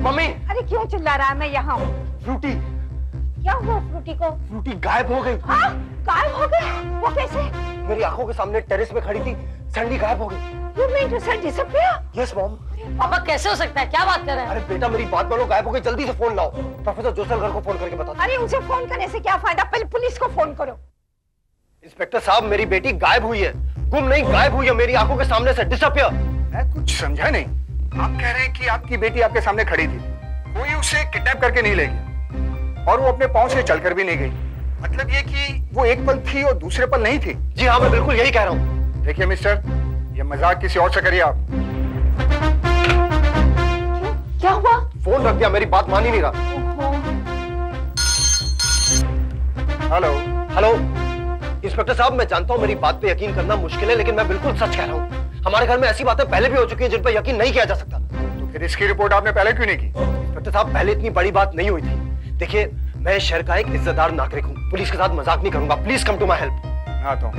Mummy. अरे क्यों चिल्ला रहा है? मैं यहाँ हूँ। फ्रूटी। क्या हुआ फ्रूटी को? फ्रूटी गायब हो गई। हाँ, गायब हो गई? वो कैसे? मेरी आंखों के सामने टेरेस में खड़ी थी, सैंडी गायब हो गई। You mean to say disappear? Yes mom. पापा कैसे हो सकता है? क्या बात कर रहे हैं? अरे बेटा मेरी बात मानो, गायब हो गई, जल्दी से फोन लाओ। प्रोफेसर जोसेल घर को फोन करके बता। अरे उसे फोन करने से क्या फायदा, पहले पुलिस को फोन करो। इंस्पेक्टर साहब, मेरी बेटी गायब हुई है। गुम नहीं, गायब हुई है, मेरी आंखों के सामने से डिसअपियर। मैं कुछ समझा नहीं। आप कह रहे हैं कि आपकी बेटी आपके सामने खड़ी थी, कोई उसे किडनैप करके नहीं ले गया और वो अपने पांव से चलकर भी नहीं गई। मतलब ये कि वो एक पल थी और दूसरे पल नहीं थी। जी हाँ, मैं बिल्कुल यही कह रहा हूँ। देखिए मिस्टर, ये मजाक किसी और से करिए आप। क्या हुआ? फोन रख दिया, मेरी बात मान ही नहीं रहा। हेलो हेलो इंस्पेक्टर साहब, मैं जानता हूँ मेरी बात पे यकीन करना मुश्किल है, लेकिन मैं बिल्कुल सच कह रहा हूँ। हमारे घर में ऐसी बातें पहले भी हो चुकी हैं जिन पर यकीन नहीं किया जा सकता। तो फिर इसकी रिपोर्ट आपने पहले क्यों नहीं की? इंस्पेक्टर साहब, पहले इतनी बड़ी बात नहीं हुई थी। देखिए, मैं शहर का एक इज्जतदार नागरिक हूँ, पुलिस के साथ मजाक नहीं करूंगा। Please come to my help. हाँ तो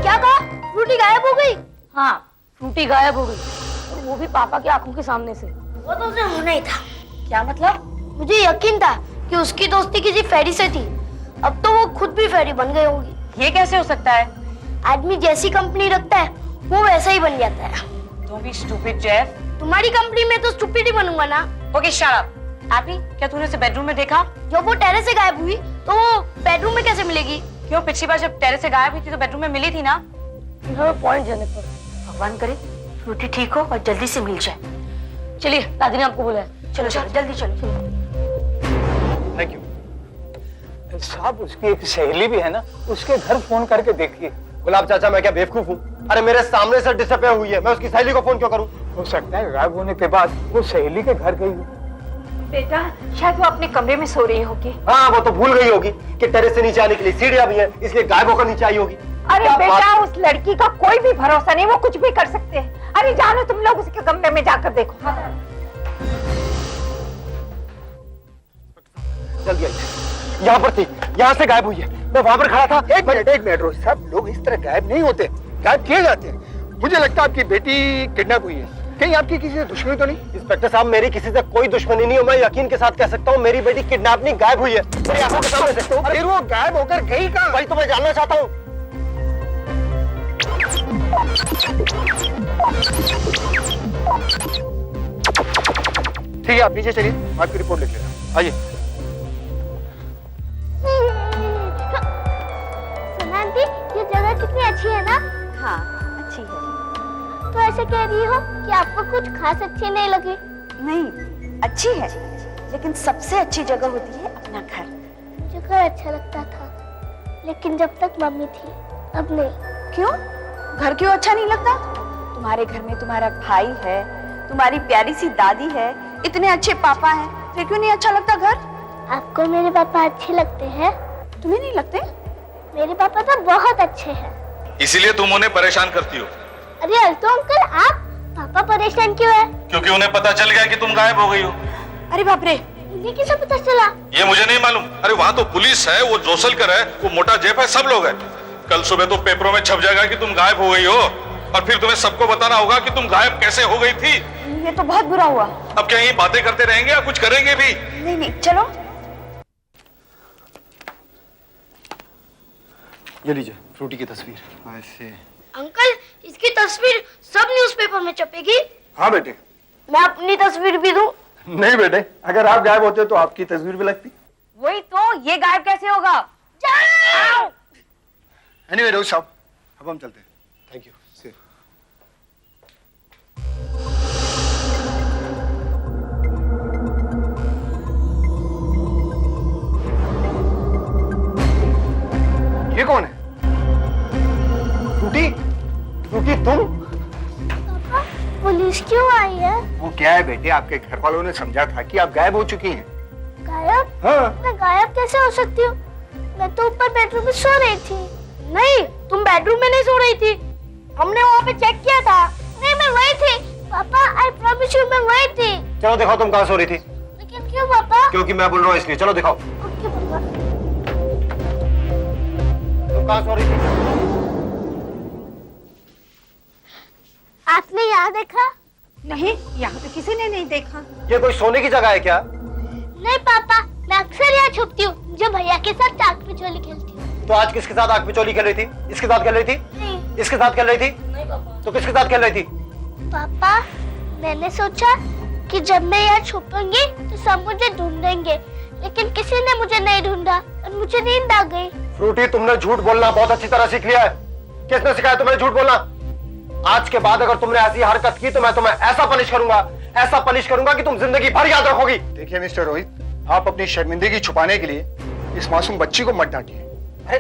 क्या कहा? फ्रूटी गायब हो गई? हाँ, फ्रूटी गायब हो गई, और वो भी पापा की आंखों के सामने से। वो तो उसे होना ही था। क्या मतलब? मुझे यकीन था कि उसकी दोस्ती किसी फेरी से थी। अब तो वो खुद भी फेरी बन गई होगी। ये कैसे हो सकता है? आदमी जैसी कंपनी रखता है वो वैसा ही बन जाता है। Don't be stupid, Jeff. तुम्हारी कंपनी में तो स्टूपिड ही बनूंगा ना। Okay, shut up. Happy, क्या तूने उसे बेडरूम में देखा? जब वो टेरेस से गायब हुई तो वो बेडरूम में कैसे मिलेगी? क्यों, पिछली बार जब टेरेस से गायब हुई थी तो बेडरूम में मिली थी ना? पॉइंट जेनिफर, भगवान करे फ्रूटी ठीक हो और जल्दी से मिल जाए। चलिए, दादी ने आपको बुलाया। चलो चलो, जल्दी चलो चलो। थैंक यू साहब। उसकी एक सहेली भी है ना, उसके घर फोन करके देखिए। गुलाब चाचा, मैं क्या बेवकूफ हूँ? अरे मेरे सामने से डिसअपियर हुई है, मैं उसकी सहेली को फोन क्यों करूँ? हो सकता है गायब होने के बाद वो सहेली के घर गई हो। बेटा, शायद वो अपने कमरे में सो रही होगी। हाँ, वो तो भूल गई होगी कि टेरेस से नीचे आने के लिए सीढ़ियां भी हैं, इसलिए गायब होकर नीचे आई होगी। अरे बेटा, उस लड़की का कोई भी भरोसा नहीं, वो कुछ भी कर सकते हैं। अरे जानो तुम लोग उसके कमरे में जाकर देखो। जल्दी आइए। यहाँ पर थी, यहाँ से गायब हुई है। मैं वहाँ पर खड़ा था। एक मिनट रोज साहब, लोग इस तरह गायब नहीं होते, गायब किए जाते हैं। मुझे लगता है आपकी बेटी किडनैप हुई है। कहीं आपकी किसी से दुश्मनी तो नहीं? इंस्पेक्टर साहब, मेरी किसी से कोई दुश्मनी नहीं है। मैं यकीन के साथ कह सकता हूँ मेरी बेटी किडनैप नहीं, गायब हुई है। मेरी आंखों के सामने से। फिर वो गायब होकर गई कहाँ? वही तो मैं जानना चाहता हूँ। ठीक है, आप नीचे चलिए, आपकी रिपोर्ट लिख लेना। आइए। सुना आंटी, ये जगह कितनी अच्छी है ना? हाँ, अच्छी है। तो ऐसे कह रही हो कि आपको कुछ खास अच्छी नहीं लगी? नहीं, अच्छी है, लेकिन सबसे अच्छी जगह होती है अपना घर। मुझे घर अच्छा लगता था, लेकिन जब तक मम्मी थी, अब नहीं। क्यों? घर क्यों अच्छा नहीं लगता? तुम्हारे घर में तुम्हारा भाई है, तुम्हारी प्यारी सी दादी है, इतने अच्छे पापा हैं, फिर क्यों नहीं अच्छा लगता घर? आपको मेरे पापा अच्छे लगते हैं? तुम्हें नहीं लगते? मेरे पापा तो बहुत अच्छे हैं। इसीलिए तुम उन्हें परेशान करती हो। अरे अल्टो अंकल, आप पापा परेशान क्यों है? क्योंकि उन्हें पता चल गया कि तुम गायब हो गई हो। अरे बाप रे, उन्हें कैसे पता चला? ये मुझे नहीं मालूम। अरे वहाँ तो पुलिस है, वो जोसलकर है, वो मोटा जेफ है, सब लोग हैं। कल सुबह तो पेपरों में छप जाएगा कि तुम गायब हो गई हो, और फिर तुम्हें सबको बताना होगा कि तुम गायब कैसे हो गई थी। ये तो बहुत बुरा हुआ। अब क्या यही बातें करते रहेंगे या कुछ करेंगे भी? नहीं नहीं, चलो। ये लीजिए फ्रूटी की तस्वीर। ऐसे। अंकल, इसकी तस्वीर सब न्यूज़पेपर में छपेगी? हाँ बेटे। मैं अपनी तस्वीर भी दूं? नहीं बेटे, अगर आप गायब होते तो आपकी तस्वीर भी लगती। वही तो, ये गायब कैसे होगा? एनीवे रोज साहब, अब हम चलते हैं। Thank you. ये कौन है? फ्रूटी, फ्रूटी तुम? पापा, पुलिस क्यों आई है? वो क्या है बेटे, आपके घर वालों ने समझा था कि आप गायब हो चुकी हैं। गायब? हाँ। मैं गायब कैसे हो सकती हूँ? मैं तो ऊपर बेडरूम में सो रही थी। नहीं, तुम बेडरूम में नहीं सो रही थी, हमने वहाँ पे चेक किया था। नहीं, मैं वही थी पापा, आई प्रॉमिस यू, मैं वही थी। चलो दिखाओ तुम कहाँ सो रही थी। लेकिन क्यों पापा? क्योंकि मैं बोल रहा हूँ इसलिए। चलो दिखाओ ओके पापा। तुम कहाँ सो रही थी। आपने यहाँ देखा? नहीं, यहाँ तो किसी ने नहीं देखा। ये कोई सोने की जगह है क्या? नहीं पापा, मैं अक्सर यहाँ छुपती हूँ जो भैया के साथ आग पिचोली खेलती हूँ। तो आज किसके साथ आग पिचोली खेल रही थी? इसके साथ खेल रही थी? नहीं। इसके साथ खेल रही थी? नहीं पापा। तो किसके साथ खेल रही थी? पापा, मैंने सोचा कि जब मैं यहाँ छुपूंगी तो सब मुझे ढूंढेंगे, लेकिन किसी ने मुझे नहीं ढूंढा और मुझे नींद आ गई। फ्रूटी, तुमने झूठ बोलना बहुत अच्छी तरह सीख लिया है। किसने सिखाया तुम्हें झूठ बोलना? आज के बाद अगर तुमने ऐसी हरकत की तो मैं तुम्हें ऐसा पनिश करूंगा कि तुम जिंदगी भर याद रखोगी। देखिए मिस्टर रोहित, आप अपनी शर्मिंदगी छुपाने के लिए इस मासूम बच्ची को मत डांटिए। अरे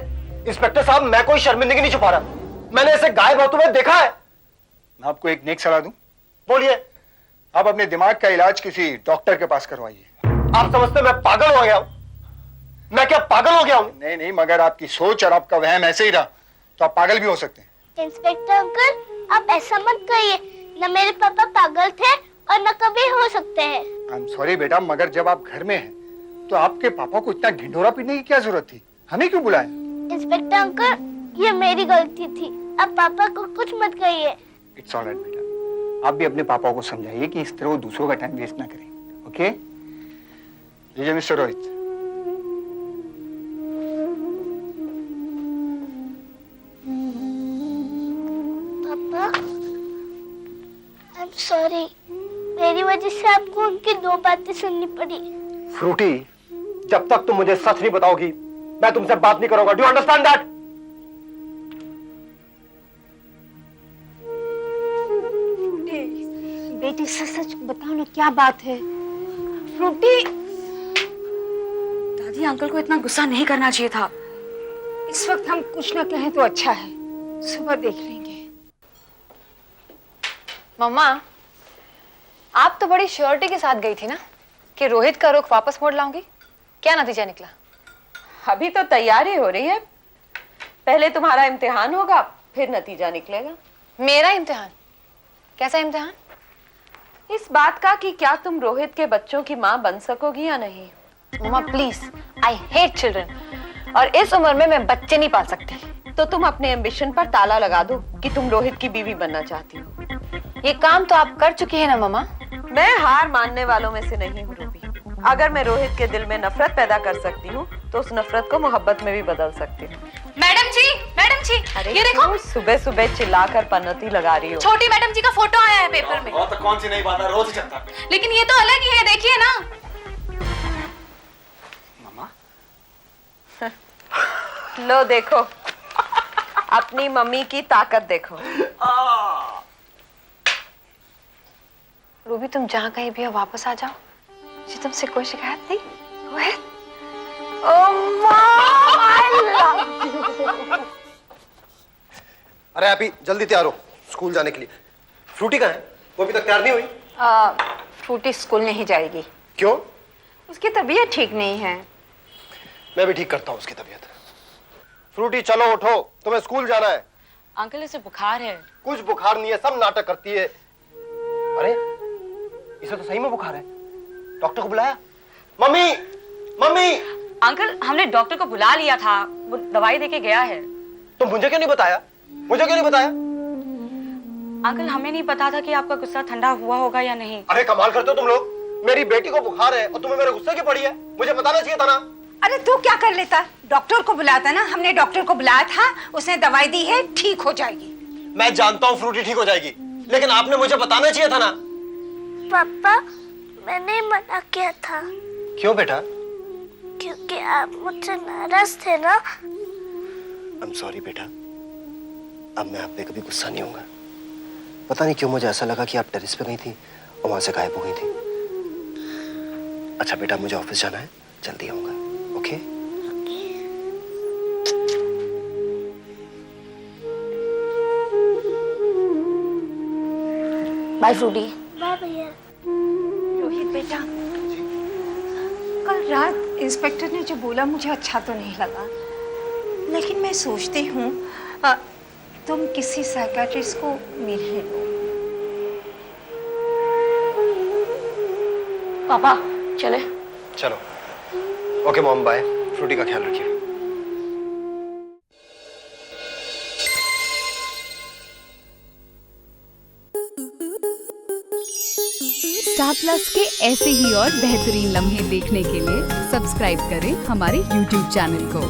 इंस्पेक्टर साहब, मैं कोई शर्मिंदगी नहीं छुपा रहा। मैंने इसे गायब होते हुए देखा है। मैं आपको एक नेक सलाह दूं? बोलिए। आप अपने दिमाग का इलाज किसी डॉक्टर के पास करवाइए। आप समझते मैं पागल हो गया हूं? मैं क्या पागल हो गया हूं? नहीं, मगर आपकी सोच और आपका वहम ऐसे ही रहा तो आप पागल भी हो सकते हैं। इंस्पेक्टर अंकल, आप ऐसा मत कहिए। न मेरे पापा पागल थे और न कभी हो सकते हैं। आई एम सॉरी बेटा, मगर जब आप घर में हैं तो आपके पापा को इतना ढिंढोरा पीटने की क्या जरूरत थी? हमें क्यों बुलाया? इंस्पेक्टर अंकल, ये मेरी गलती थी। अब पापा को कुछ मत कहिए। इट्स ऑलराइट बेटा, आप भी अपने पापा को समझाइए कि इस तरह वो दूसरों का टाइम वेस्ट ना करें। ओके? लीजिए मिस्टर रोहित। पापा, आई एम सॉरी। मेरी वजह से आपको उनकी 2 बातें सुननी पड़ी। फ्रूटी, जब तक तुम मुझे सच नहीं बताओगी मैं तुमसे बात नहीं करूंगा। Do you understand that? बेटी सच सच बताओ ना, क्या बात है? फ्रूटी, दादी, अंकल को इतना गुस्सा नहीं करना चाहिए था। इस वक्त हम कुछ ना कहें तो अच्छा है, सुबह देख लेंगे। मम्मा, आप तो बड़ी श्योरिटी के साथ गई थी ना कि रोहित का रुख वापस मोड़ लाऊंगी। क्या नतीजा निकला? अभी तो तैयारी हो रही है। पहले तुम्हारा इम्तिहान होगा, फिर नतीजा निकलेगा। मेरा इम्तिहान? कैसा इम्तिहान? इस बात का कि क्या तुम रोहित के बच्चों की माँ बन सकोगी या नहीं। मम्मा प्लीज, आई हेट चिल्ड्रन और इस उम्र में मैं बच्चे नहीं पाल सकती। तो तुम अपने एम्बिशन पर ताला लगा दो कि तुम रोहित की बीवी बनना चाहती हो। ये काम तो आप कर चुकी है ना मम्मा। मैं हार मानने वालों में से नहीं हूँ रूबी। अगर मैं रोहित के दिल में नफरत पैदा कर सकती हूँ तो उस नफरत को मोहब्बत में भी बदल सकती हूँ। मैडम जी, अरे ये देखो, सुबह सुबह चिल्लाकर पनौती लगा रही हो। छोटी मैडम जी का फोटो आया है पेपर में। और तो कौन सी नई बात है, रोज ही चलता है। लेकिन ये तो अलग ही है, देखिए ना। मम्मा, लो देखो, अपनी मम्मी की ताकत देखो। रूबी, तुम जहाँ कहीं भी हो वापस आ जाओ। मुझे तुमसे कोई शिकायत नहीं। रोहित, अरे हैप्पी, जल्दी तैयार हो स्कूल जाने के लिए। फ्रूटी कहाँ है? वो अभी तक तैयार नहीं हुई। फ्रूटी स्कूल नहीं जाएगी। क्यों? उसकी तबीयत ठीक नहीं है। मैं भी ठीक करता हूँ उसकी तबीयत। फ्रूटी चलो उठो, तुम्हें स्कूल जाना है। अंकल, इसे बुखार है। कुछ बुखार नहीं है, सब नाटक करती है। अरे इसे तो सही में बुखार है। डॉक्टर को बुलाया? Mummy, mummy. अंकल, हमने डॉक्टर को बुला लिया था, वो दवाई देके गया है। तो मुझे क्यों नहीं बताया? मुझे क्यों नहीं बताया? अंकल, हमें नहीं पता था कि आपका गुस्सा ठंडा हुआ होगा या नहीं। अरे कमाल करते हो तुम लोग। मेरी बेटी को बुखार है और तुम्हें मेरे गुस्से की पड़ी है। मुझे बताना चाहिए था ना। अरे तू क्या कर लेता, डॉक्टर को बुलाता ना। हमने डॉक्टर को बुलाया था, उसने दवाई दी है, ठीक हो जाएगी। मैं जानता हूँ फ्रूटी ठीक हो जाएगी, लेकिन आपने मुझे बताना चाहिए था ना। पापा, मैंने मना किया था। क्यों बेटा? क्योंकि आप मुझसे नाराज थे ना। I'm sorry बेटा, अब मैं आप पे कभी गुस्सा नहीं होगा। पता नहीं क्यों मुझे ऐसा लगा कि आप टेरेस पे गई थी और वहां से गायब हो गई थी। अच्छा बेटा, मुझे ऑफिस जाना है, जल्दी आऊंगा। ओके? Bye Frooti. बाय भैया। रोहित बेटा, कल रात इंस्पेक्टर ने जो बोला मुझे अच्छा तो नहीं लगा, लेकिन मैं सोचती हूँ तुम किसी साइकियाट्रिस्ट को मिल ही लो। पापा चले। चलो। Okay mom, bye. फ्रूटी का ख्याल रखिए। स्टार प्लस के ऐसे ही और बेहतरीन लम्हे देखने के लिए सब्सक्राइब करें हमारे YouTube चैनल को।